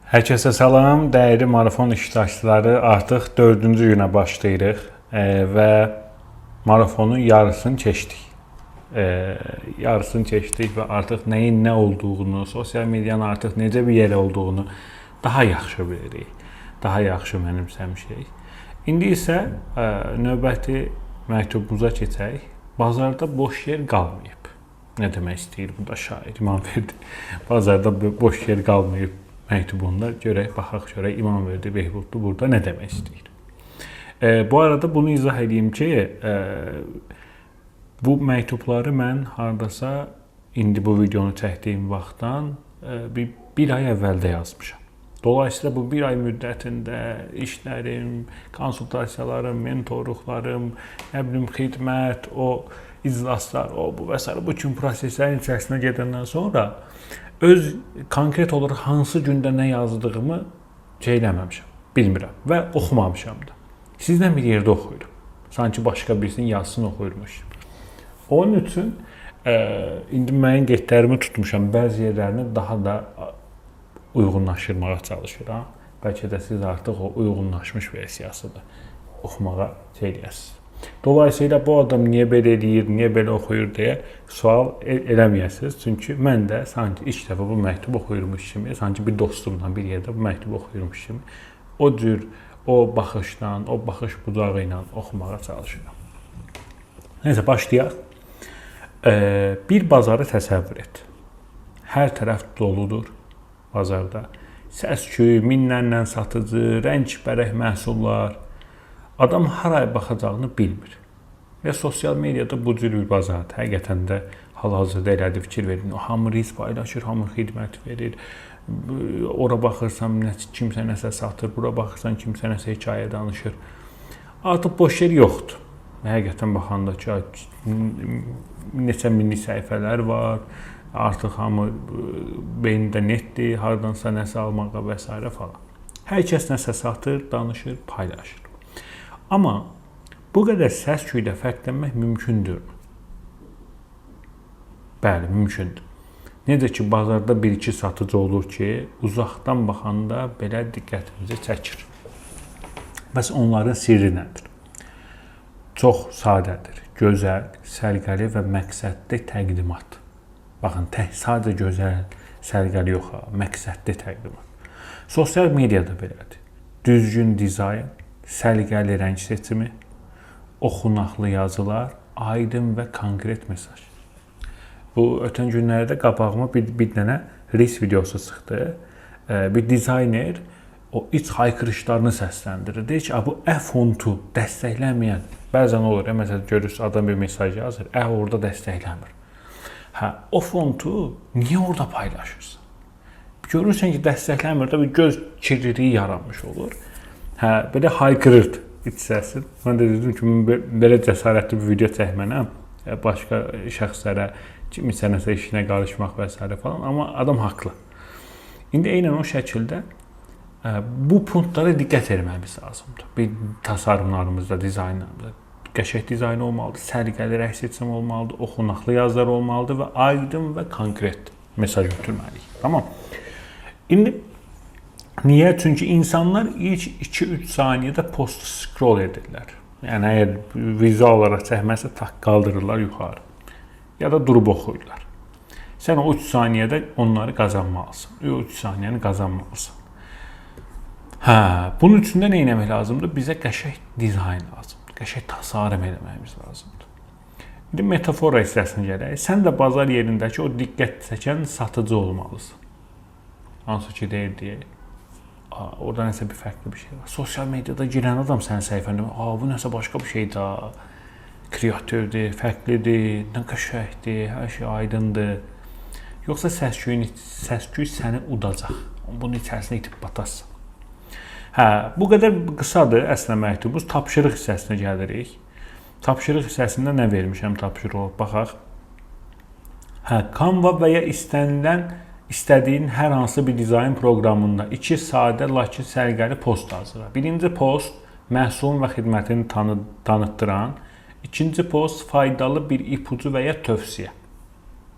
Hər kəsə salam, dəyərli marafon iştirakçıları. Artıq 4-cü günə başlayırıq və marafonun yarısını keçdik. Yarısını keçdik və artıq nəyin nə olduğunu, sosial medianın artıq necə bir yer olduğunu daha yaxşı bilirik. Daha yaxşı mənimsəmişik. İndi isə növbəti məktubumuza keçək. Bazarda boş yer qalmayıb. Nə demək istəyir bu da şair İmamverdi? Bazarda boş yer qalmayıb məktubunda görək, baxaq görək İmamverdi Behbudlu burada nə demək istəyir. Bu arada bunu izah edeyim ki, bu məktubları mən hardasa indi bu videonu çəkdiyim vaxtdan bir ay əvvəldə yazmışam. Dolayısıyla bu bir ay müddətində işlərim, konsultasiyalarım, mentorluqlarım, nə bilim xidmət, o iclaslar, bu və s. bu kimi proseslərin içərisinə gedəndən sonra öz konkret olaraq hansı gündə nə yazdığımı eləməmişəm, bilmirəm və oxumamışam da. Sizlə bir yerdə oxuyuram. Sanki başqa birisinin yazısını oxuyurmuşum. Onun üçün indi mənim qeydlərimi tutmuşam. Bəzi yerlərini daha da uyğunlaşdırmağa çalışıram. Bəlkə də siz artıq o uyğunlaşmış versiyasını oxumağa eləyəsiniz. Dolayısıyla bu adam niyə belə eləyir, niyə belə oxuyur deyə sual eləməyəsiniz. Çünki mən də sanki ilk dəfə bu məktubu oxuyurmuş kimi, sanki bir dostumla bir yerdə bu məktubu oxuyurmuş kimi o cür, o baxışdan, o baxış bucağı ilə oxumağa çalışıram. Nəysə, başlayaq. Bir bazarı təsəvvür et. Hər tərəf doludur bazarda. Səs-küy, minlərlə satıcı, rəngbərək məhsullar. Adam haraya baxacağını bilmir. Və sosial mediada bu cür bir bazardır. Həqiqətən də hal-hazırda elədi fikir verin. Hamı risk paylaşır, hamı xidmət verir. Ora baxırsan kimsə nəsə satır, bura baxırsan kimsə nəsə hekayə danışır. Artıq boş yer yoxdur. Həqiqətən baxanda ki, neçə minlik səhifələr var. Artıq hamı beynində netdir, hardansa nəsə almağa və s. falan. Hər kəs nəsə satır, danışır, paylaşır. Amma bu qədər səs-küydə fərqlənmək mümkündürmü? Bəli, mümkündür. Necə ki, bazarda bir-iki satıcı olur ki, uzaqdan baxanda belə diqqətimizi çəkir. Bəs onların sirri nədir? Çox sadədir, gözəl, səliqəli və məqsədli təqdimat. Baxın, sadəcə gözəl, səliqəli yox, məqsədli təqdimat. Sosial mediada belədir. Düzgün dizayn, səliqəli rəng seçimi, oxunaqlı yazılar, aydın və konkret mesaj. Bu ötən günlərdə qabağıma bir dənə reels videosu çıxdı. Bir dizayner o iç haykırışlarını səsləndirir. Deyir ki, bu fontu dəstəklənməyən, bəzən olur, məsələn görürsünüz adam bir mesaj yazır, orada dəstəkləmir. O fontu niyə orada paylaşırsan? Görürsən ki, dəstəkləmir, bir göz kirliliyi yaranmış olur. Belə haykırırdı iç səsi. Mən də dedim ki, belə cəsarətli bir video çəkmənəm, başqa şəxslərə, kiminsə nəsə işinə qarışmaq və s. falan. Amma adam haqlı. İndi eynən o şəkildə bu punktlara diqqət etmemiz lazımdır. Bir tasarımlarımızda, dizaynlarımızda qəşəng dizayn olmalıdır, səliqəli rəng seçimi olmalıdır, oxunaqlı yazılar olmalıdır və aydın və konkret mesaj ötürməliyik. Tamam. İndi niyə? Çünki insanlar ilk 2-3 saniyədə postu scroll edirlər. Yəni, əgər vizual olaraq çəkməsə qaldırırlar yuxarı. Ya da durub oxuyurlar. Sən o 3 saniyədə onları qazanmalısın. O 3 saniyəni qazanmalısın. Bunun üçün də nə etmək lazımdır? Bizə qəşəng dizayn lazımdır. Qəşəng tasarım eləməyimiz lazımdır. İndi metafora hissəsinə gələk. Sən də bazar yerindəki o diqqət çəkən satıcı olmalısın. Hansı ki, deyək, orada nəsə bir fərqli bir şey var. Sosial mediada girən adam sənin səhifəndə, bu nəsə başqa bir şeydir, kreativdir, fərqlidir, nə qəşəngdir, hər şey aydındır. Yoxsa səs-küy səni udacaq. Bunun içərisinə itib batasın. Bu qədər qısadır əslində məktubumuz. Tapşırıq hissəsinə gəlirik. Tapşırıq hissəsində nə vermişəm tapşırıq? Baxaq. Canva və ya istədiyin hər hansı bir dizayn proqramında 2 sadə, lakin səliqəli post hazırla. Birinci post məhsulun və xidmətini tanıtdıran, ikinci post faydalı bir ipucu və ya tövsiyə.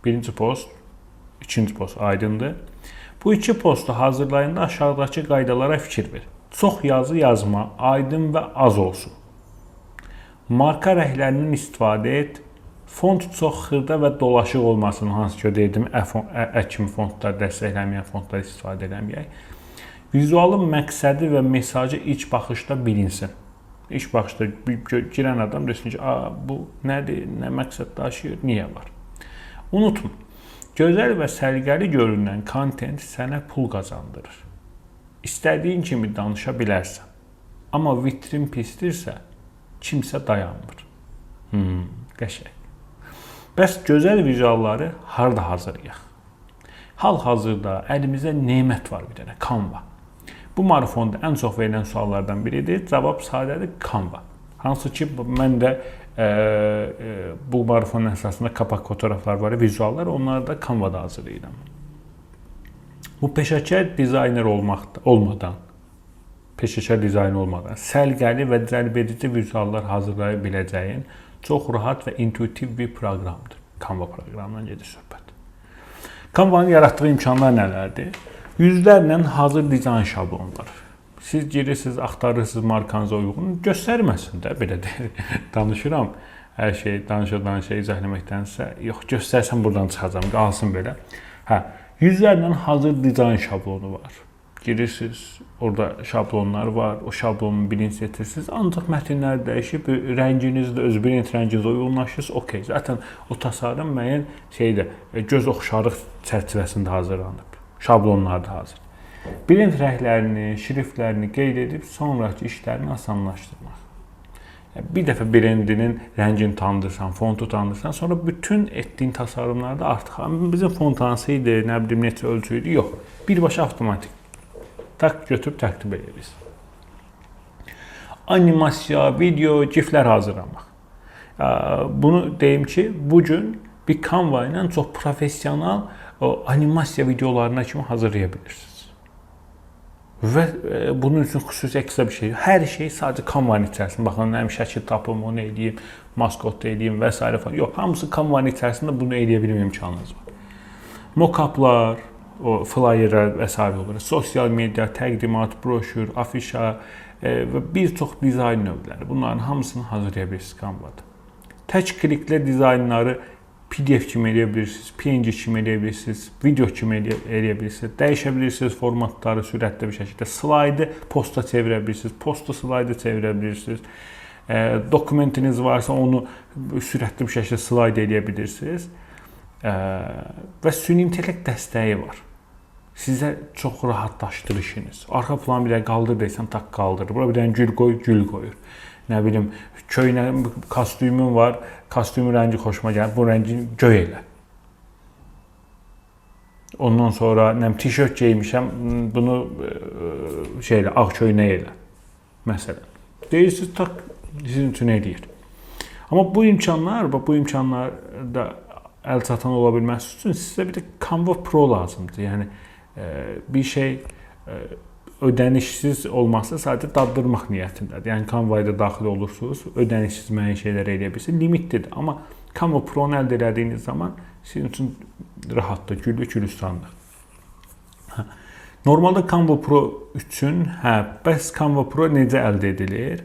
Birinci post, ikinci post aydındır. Bu iki postu hazırlayında aşağıdakı qaydalara fikir ver. Çox yazı yazma, aydın və az olsun. Marka rəhlərinin istifadə et. Font çox xırda və dolaşıq olmasın, hansı ki dedim, kimi fontlar dəstəkləməyən fontlar istifadə eləməyək. Vizualın məqsədi və mesajı ilk baxışda bilinsin. İlk baxışda girən adam desin ki, bu nədir, nə məqsəd daşıyır, niyə var? Unutma, gözəl və səliqəli görünən kontent sənə pul qazandırır. İstədiyin kimi danışa bilərsən. Amma vitrin pisdirsə, kimsə dayanmır. Qəşəng. Bəs gözəl vizualları harda hazırlayaq? Hal-hazırda əlimizdə nemət var bir dənə, Canva. Bu marafonda ən çox verilən suallardan biridir. Cavab sadədir, Canva. Hansı ki, mən də bu marafonun əsasında kapaq fotoğraflar var, vizuallar, onları da Canva'da hazırlayıram. Bu peşəkar dizayner olmadan, səliqəli və cəlbedici vizuallar hazırlaya biləcəyin çox rahat və intuitiv bir proqramdır. Canva proqramından gedir söhbət. Canva'nın yaratdığı imkanlar nələrdir? Yüzlərlə hazır dizayn şablonları. Siz girirsiniz, axtarırsınız markanıza uyğun, göstərməsin də, belə danışıram. Hər şey, danışa izahləməkdənsə, yox, göstərsən buradan çıxacam, qalsın belə. Yüzlərlə hazır dizayn şablonu var. Girirsiniz, orada şablonlar var, o şablonu bilinç etirsiniz, ancaq mətnlər dəyişib, rənginiz də öz bilinç rənginizə uyğunlaşırsınız, okey. Zaten o tasarım müəyyən göz oxşarlıq çərçivəsində hazırlanıb. Şablonlar da hazır. Bilinç rənglərini, şriftlərini qeyd edib sonraki işlərini asanlaşdırmaq. Bir dəfə brendinin rəngini tanıdırsan, fontu tanıdırsan, sonra bütün etdiyin tasarımlarda artıq bizim font hansı idi, nə bilim neçə ölçü idi, yox. Birbaşa avtomatik. Tak götürüb təqdim edirik. Animasiya, video, giflər hazırlamaq. Bunu deyim ki, bugün bir Canva ilə çox professional animasiya videolarına kimi hazırlaya bilirsiniz. Və bunun üçün xüsusi ekstra bir şey. Hər şey sadəcə Canva-nın içərisində. Baxın, həm şəkil tapım, onu eləyim, maskot eləyim və s. falan. Yox, hamısı Canva-nın içərisində bunu eləyə bilmə imkanınız var. Mock-uplar, o flyerlər və s. olur. Sosial media, təqdimat, broşür, afişa və bir çox dizayn növləri. Bunların hamısını hazırlaya bilirsiniz Canva-da. Tək kliklə dizaynları PDF kimi eləyə bilirsiniz, PNG kimi eləyə bilirsiniz, video kimi eləyə bilirsiniz, dəyişə bilirsiniz formatları sürətli bir şəkildə. Slaydı posta çevirə bilirsiniz, posta slaydı çevirə bilirsiniz. Dokumentiniz varsa onu sürətli bir şəkildə slayd eləyə bilirsiniz. Və süni intellekt dəstəyi var. Sizə çox rahatlaşdırır işiniz. Arxa plan bir də qaldır deysən, tak qaldırır. Bura bir dənə gül qoy, gül qoyur. Nə bilim, köynə, kostyumun var, kostyumun rəngi xoşuma gəlir, bu rəngi göy elə. Ondan sonra tişört geymişəm, bunu ağ köynə elə. Məsələn. Deyirsiniz, tak sizin üçün eləyir. Amma bu imkanlarda əl çatan ola bilməsi üçün sizə bir də Canva Pro lazımdır. Yəni, bir şey ödənişsiz olması sadəcə daddırmaq niyyətindədir. Yəni, Canva-ya da daxil olursunuz, ödənişsiz müəyyən şeylər eləyə bilirsiniz, limitlidir. Amma Canva Pro-nu əldə elədiyiniz zaman sizin üçün rahatdır, güllü gülistandır. Normalda Canva Pro üçün, bəs Canva Pro necə əldə edilir?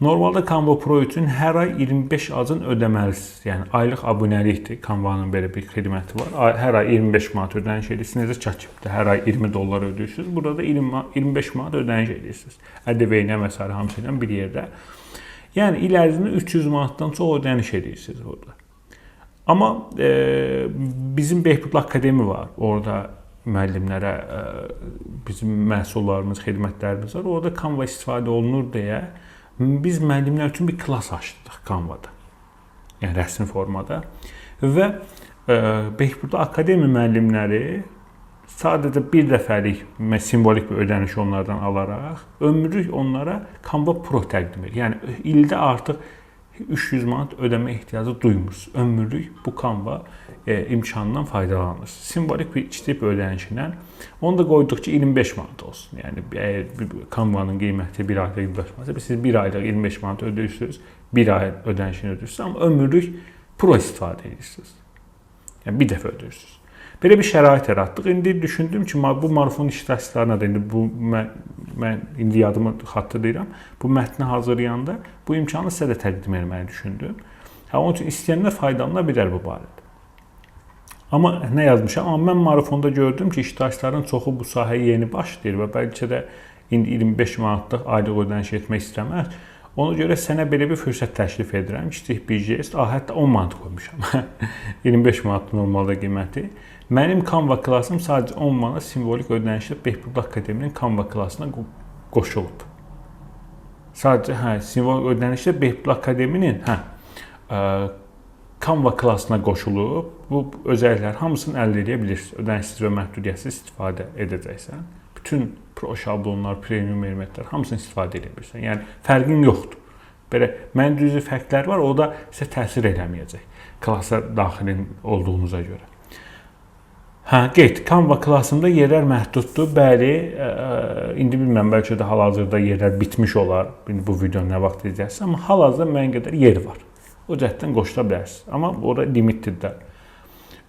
Normalda Canva Pro üçün hər ay 25 azın ödəməlisiniz. Yəni, aylıq abunəlikdir. Canva-nın belə bir xidməti var. Hər ay 25 manat ödəniş edirsiniz. Necə çəkibdir? Hər ay 20 dollar ödəyirsiniz. Burada da 25 manat ödəniş edirsiniz. ƏDV-ilə və s. hamısı ilə bir yerdə. Yəni, il ərzində 300 manatdan çox ödəniş edirsiniz burada. Amma bizim Behbud Akademi var. Orada müəllimlərə bizim məhsullarımız, xidmətlərimiz var. Orada Canva istifadə olunur deyə biz müəllimlər üçün bir klass açdıq Canva-da. Yəni, rəsmi formada. Və Behbud Akademi müəllimləri sadəcə bir dəfəlik simvolik bir ödəniş onlardan alaraq ömürlük onlara Canva Pro təqdim edir. Yəni, ildə artıq 300 manat ödəmə ehtiyacı duymursuz. Ömürlük bu Canva imkanından faydalanırsınız. Simvolik bir kiçik ödənişlə onu da qoyduq ki 25 manat olsun. Yəni Canva-nın qiyməti 1 aylıq 25 manat. Siz 1 aylıq 25 manat ödəyirsiniz, 1 ay ödənişini ödəyirsiniz, amma ömürlük Pro istifadə edirsiniz. Yəni bir dəfə ödəyirsiniz. Belə bir şərait yaratdıq. İndi düşündüm ki, bu marafon iştirakçılarına da indi bu mən indi yadımı xatırlayıram. Bu mətni hazırlayanda bu imkanı sizə də təqdim etməyi düşündüm. Onun üçün istəyənlər faydalana bilər bu barədə. Amma nə yazmışam? Amma mən marafonda gördüm ki, iştirakçıların çoxu bu sahəyə yeni başlayır və bəlkə də indi 25 manatlıq aylıq ödəniş etmək istəməz. Ona görə sənə belə bir fürsət təklif edirəm. Kiçik bir jest, hətta 10 manat qoymuşam. 25 manat normalda qiyməti. Mənim Canva klassım sadəcə 10 manat simvolik ödənişlə Behbud Akademinin Canva klassına qoşulub. Sadəcə simvolik ödənişlə Behbud Akademinin Canva klassına qoşulub. Bu özəlliklər hamısını əldə edə bilirsən. Ödənişsiz və məhdudiyyətsiz istifadə edəcəksən. Bütün pro şablonlar, premium elementlər hamısını istifadə edə bilirsən. Yəni fərqin yoxdur. Belə məncə fərqlər var, o da sizə təsir eləməyəcək. Klassa daxilin olduğunuza görə. Qeyd, Canva klassında yerlər məhduddur. Bəli, indi bilmirəm, bəlkə də hal-hazırda yerlər bitmiş olar. Bu videonu nə vaxt izləyəcəksiniz, amma hal-hazırda müəyyən qədər yer var. O cəhətdən qoşula bilərsiniz. Amma ora limitlidir.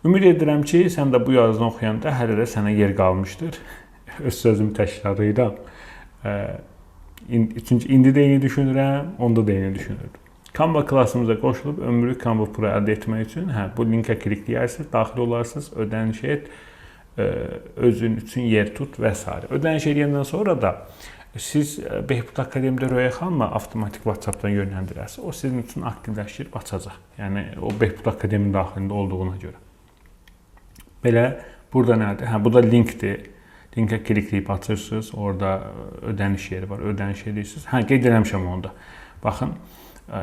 Ümid edirəm ki, sən də bu yazını oxuyanda hələ də sənə yer qalmışdır. Öz sözümü təkrarlayıram. Çünki indi də eyni düşünürəm, onda da eyni düşünürdüm. Canva klassımıza qoşulub ömürlük Canva Pro əldə etmək üçün bu linkə klikləyərsiniz, daxil olarsınız, ödəniş et, özün üçün yer tut və s. Ödəniş edəndən sonra da siz Behbud Akademiyada Röya xanımla avtomatik WhatsApp-dan yönləndirərsiniz. O sizin üçün aktivləşdirib açacaq. Yəni o Behbud Akademinin daxilində olduğuna görə. Belə burada nədir? Bu da linkdir. Linkə klikləyib açırsınız. Orada ödəniş yeri var. Ödəniş edirsiniz. Qeyd eləmişəm onda. Baxın,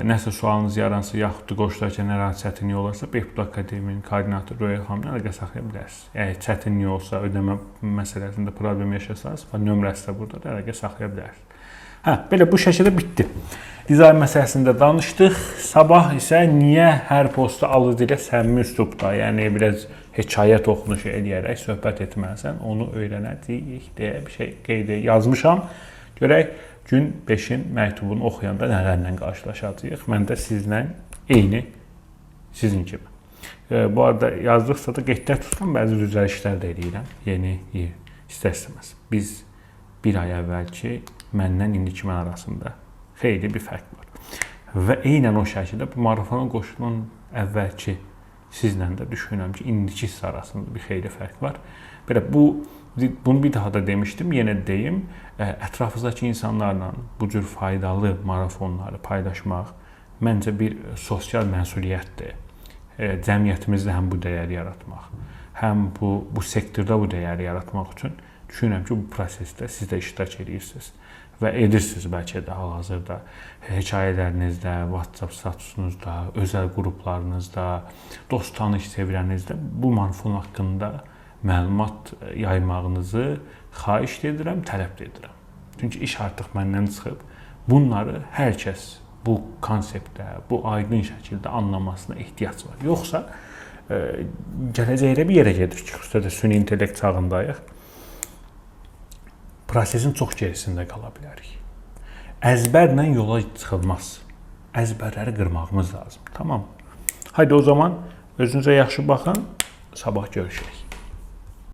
nəsə sualınız yaransa, yaxud da qoşularkən hər hansı çətinlik olarsa, Behbud Akademinin koordinatoru Röya xanımla əlaqə saxlaya bilərsiniz. Əgər çətinlik olsa, ödəmə məsələsində problem yaşasanız, nömrəsi də burada da əlaqə saxlaya bilərsiniz. Belə bu şəkildə bitdi. Dizayn məsələsində danışdıq. Sabah isə niyə hər posta alıcı ilə səmimi üslubda, yəni biraz hekayət oxunuşu eləyərək söhbət etməlisən, onu öyrənəcəyik deyə bir şey qeyd yazmışam. Görək gün 5-in məktubunu oxuyanda nələrlə qarşılaşacağıq. Mən də sizlə eyni sizin kimi. Bu arada yazdıqsa da qeydlər tuturam, bəzi düzəlişlər də eləyirəm. Yeni istər-istəməz. Biz bir ay əvvəlki məndən indiki mən arasında xeyli bir fərq var. Və eynən o şəkildə bu marafona qoşulan əvvəlki sizlə də düşünürəm ki, indiki siz arasında bir xeyli fərq var. Belə bunu bir daha da demişdim, yenə deyim. Ətrafınızdakı insanlarla bu cür faydalı marafonları paylaşmaq məncə bir sosial məsuliyyətdir. Cəmiyyətimizdə həm bu dəyəri yaratmaq, həm bu sektorda bu dəyəri yaratmaq üçün düşünürəm ki, bu prosesdə siz də iştirak edirsiniz və edirsiniz bəlkə də hal-hazırda hekayələrinizdə, WhatsApp statusunuzda, özəl qruplarınızda, dost tanış çevrənizdə bu marafon haqqında məlumat yaymağınızı xahiş edirəm, tələb edirəm. Çünki iş artıq məndən çıxıb. Bunları hər kəs bu konseptdə, bu aydın şəkildə anlamasına ehtiyac var. Yoxsa gələcəkdə bir yerə gedirik ki, xüsusilə də süni intellekt çağındayıq. Prosesin çox gerisində qala bilərik. Əzbərlə yola çıxılmaz. Əzbərləri qırmağımız lazım. Tamam. Haydi o zaman özünüzə yaxşı baxın. Sabah görüşək.